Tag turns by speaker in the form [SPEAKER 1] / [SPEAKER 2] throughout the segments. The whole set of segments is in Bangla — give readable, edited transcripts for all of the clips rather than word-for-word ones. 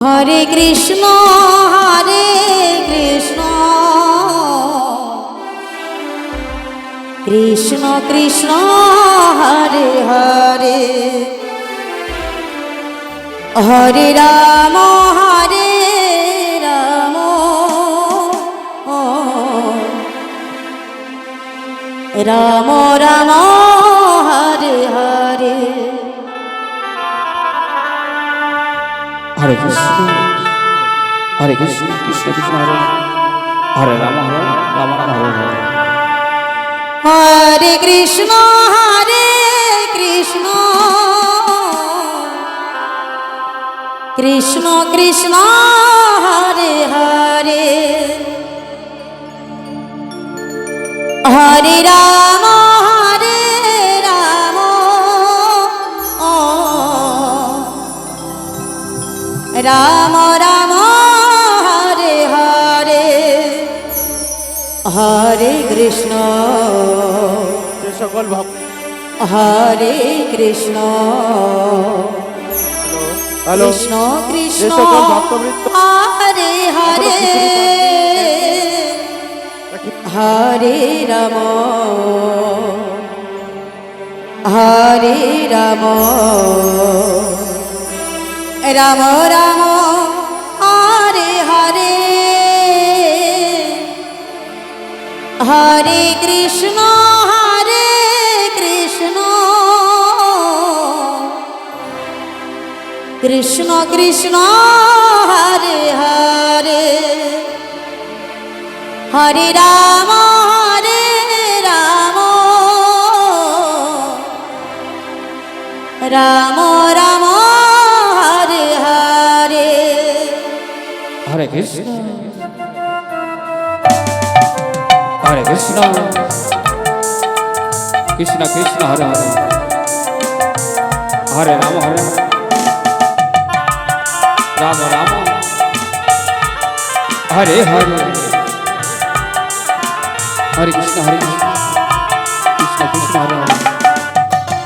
[SPEAKER 1] হরে কৃষ্ণ কৃষ্ণ কৃষ্ণ হরে হরে হরে রাম রাম রাম হরে হরে
[SPEAKER 2] হরে কৃষ্ণ কৃষ্ণ কৃষ্ণ হরে রাম রাম হরে হরে
[SPEAKER 1] হরে কৃষ্ণ কৃষ্ণ কৃষ্ণ কৃষ্ণ হরে হরে হরে রাম রাম রাম হরে হরে হরে কৃষ্ণ
[SPEAKER 2] সকল ভক্ত
[SPEAKER 1] হরে কৃষ্ণ কৃষ্ণ কৃষ্ণ
[SPEAKER 2] সকল ভক্তবৃন্দ
[SPEAKER 1] হরে হরে হরে রাম রাম রাম হরে হরে হরে কৃষ্ণ কৃষ্ণ কৃষ্ণ হরে হরে হরে রাম রাম রাম হরে হরে
[SPEAKER 2] হরে কৃষ্ণ কৃষ্ণ কৃষ্ণ হরে হরে হরে রাম রাম রাম হরে হরে হরে কৃষ্ণ কৃষ্ণ কৃষ্ণ হরে হরে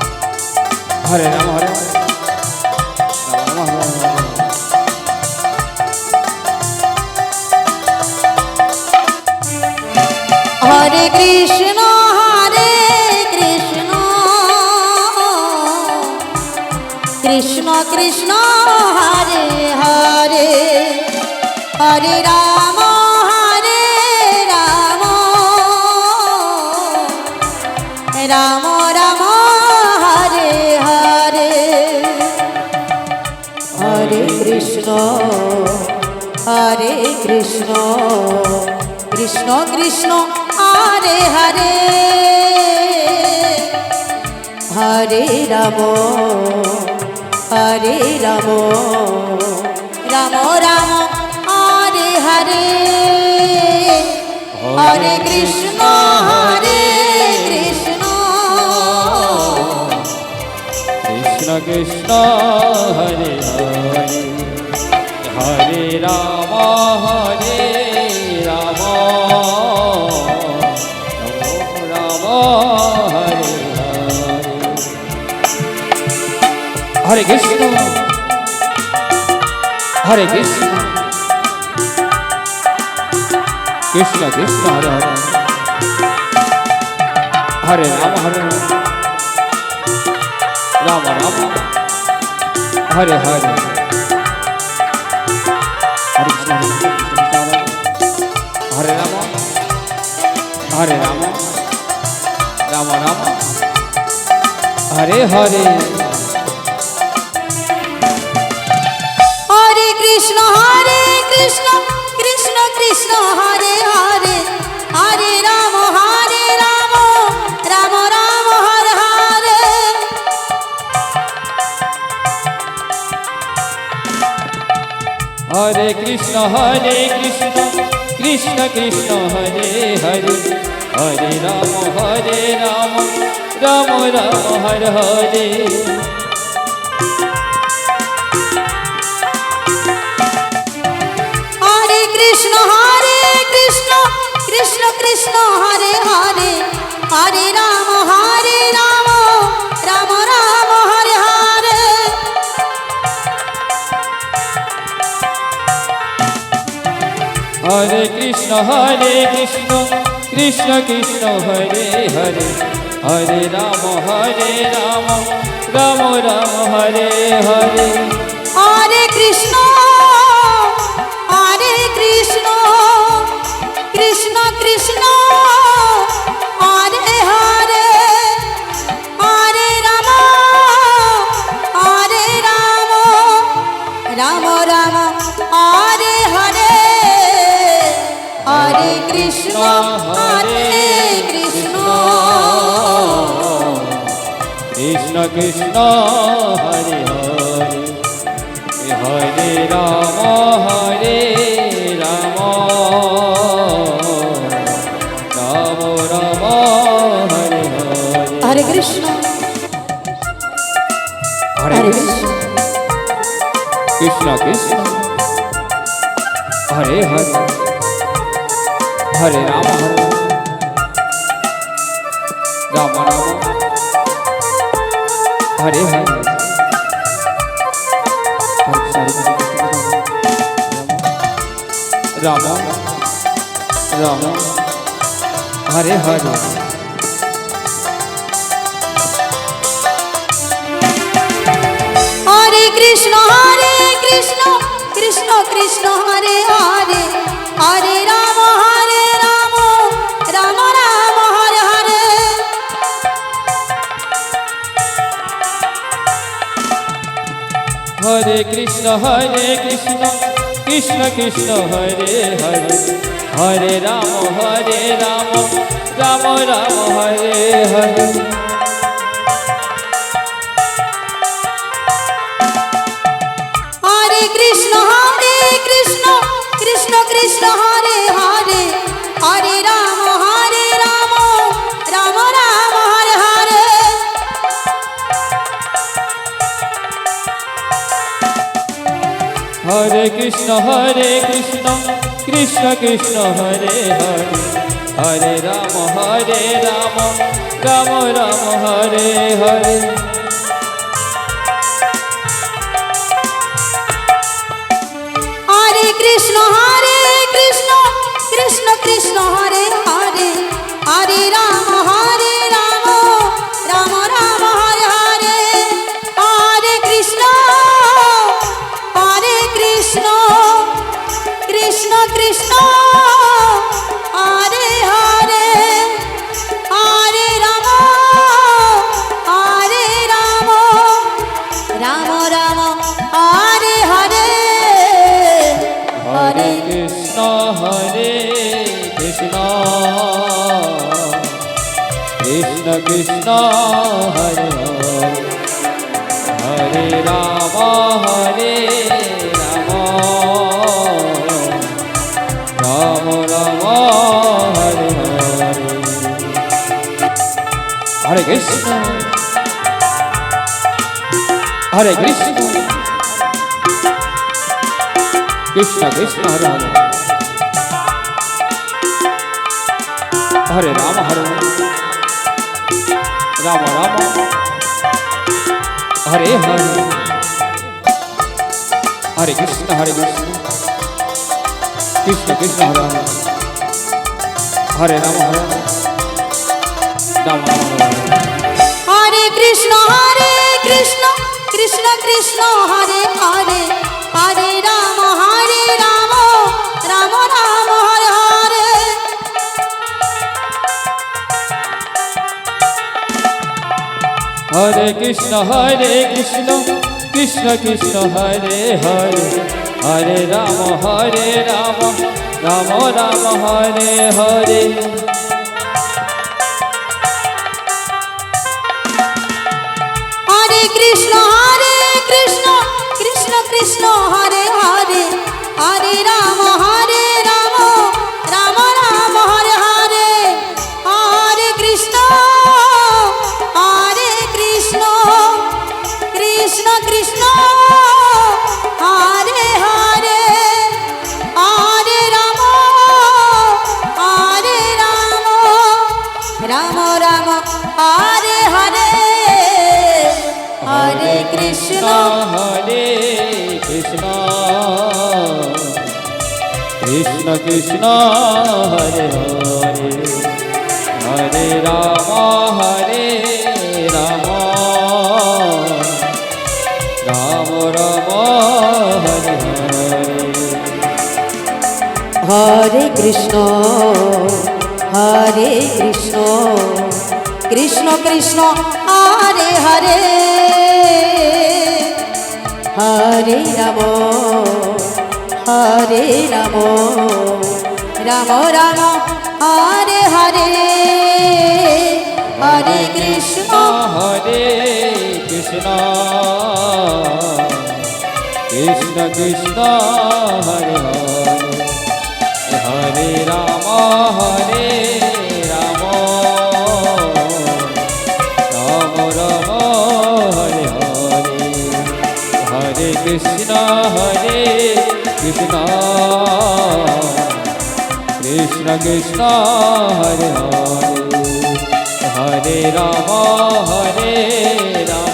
[SPEAKER 2] হরে রাম রাম হরে হরে
[SPEAKER 1] হরে কৃষ্ণ কৃষ্ণ কৃষ্ণ হরে হরে হরে রাম রাম রাম হরে হরে হরে কৃষ্ণ কৃষ্ণ কৃষ্ণ হরে হরে হরে রাম রাম রাম হরে হরে হরে কৃষ্ণ
[SPEAKER 2] কৃষ্ণ কৃষ্ণ হরে হরে হরে রাম রাম হরে হরে কৃষ্ণ কৃষ্ণ কৃষ্ণ হরে হরে হরে রাম রাম রাম হরে হরে হরে কৃষ্ণ হরে রাম রাম রাম হরে হরে
[SPEAKER 1] হরে কৃষ্ণ কৃষ্ণ কৃষ্ণ হরে হরে হরে রাম রাম রাম হরে হরে
[SPEAKER 2] হরে কৃষ্ণ কৃষ্ণ কৃষ্ণ হরে হরে হরে রাম রাম রাম হরে হরে
[SPEAKER 1] হরে কৃষ্ণ কৃষ্ণ কৃষ্ণ হরে হরে হরে রাম রাম রাম হরে হরে
[SPEAKER 2] হরে কৃষ্ণ কৃষ্ণ কৃষ্ণ হরে হরে হরে রাম রাম রাম হরে হরে
[SPEAKER 1] হরে কৃষ্ণ কৃষ্ণ কৃষ্ণ হরে হরে হরে রাম রাম রাম হরে হরে হরে কৃষ্ণ কৃষ্ণ
[SPEAKER 2] কৃষ্ণ কৃষ্ণ হরে হরে হরে রাম রাম রাম হরে হরে
[SPEAKER 1] হরে কৃষ্ণ
[SPEAKER 2] হরে কৃষ্ণ কৃষ্ণ কৃষ্ণ হরে হরে হরে রাম রাম হরে হরে রাম রাম হরে হরে
[SPEAKER 1] হরে কৃষ্ণ কৃষ্ণ কৃষ্ণ হরে হরে হরে রাম রাম রাম হরে হরে
[SPEAKER 2] হরে কৃষ্ণ কৃষ্ণ কৃষ্ণ হরে হরে হরে রাম রাম রাম হরে হরে
[SPEAKER 1] হরে কৃষ্ণ কৃষ্ণ কৃষ্ণ হরে হরে হরে রাম রাম রাম হরে হরে
[SPEAKER 2] হরে কৃষ্ণ কৃষ্ণ কৃষ্ণ হরে হরে হরে রাম রাম রাম হরে হরে
[SPEAKER 1] হরে কৃষ্ণ কৃষ্ণ হরে হরে হরে রাম রাম রাম হরে হরে হরে কৃষ্ণ কৃষ্ণ হরে হরে হরে রাম রাম রাম হরে হরে
[SPEAKER 2] হরে কৃষ্ণ কৃষ্ণ কৃষ্ণ হরে হরে হরে রাম রাম রাম হরে হরে হরে কৃষ্ণ কৃষ্ণ কৃষ্ণ হরে হরে হরে রাম রাম রাম হরে হরে হরে কৃষ্ণ কৃষ্ণ হরে হরে হরে রাম রাম রাম হরে
[SPEAKER 1] হরে কৃষ্ণ কৃষ্ণ হরে হরে হরে রাম রাম রাম হরে হরে
[SPEAKER 2] হরে কৃষ্ণ কৃষ্ণ কৃষ্ণ হরে হরে হরে রাম রাম রাম হরে হরে
[SPEAKER 1] হরে কৃষ্ণ কৃষ্ণ হরে হরে হরে রাম রাম রাম হরে হরে হরে কৃষ্ণ কৃষ্ণ হরে হরে হরে রাম রাম রাম হরে হরে হরে কৃষ্ণ
[SPEAKER 2] কৃষ্ণ কৃষ্ণ কৃষ্ণ হরে হরে হরে রাম রাম রাম হরে হরে
[SPEAKER 1] হরে কৃষ্ণ কৃষ্ণ কৃষ্ণ হরে হরে হরে রাম রাম রাম হরে হরে হরে কৃষ্ণ
[SPEAKER 2] কৃষ্ণ কৃষ্ণ কৃষ্ণ হরে হরে হরে রাম রাম রাম হরে হরে হরে কৃষ্ণ কৃষ্ণ কৃষ্ণ কৃষ্ণ হরে হরে হরে রাম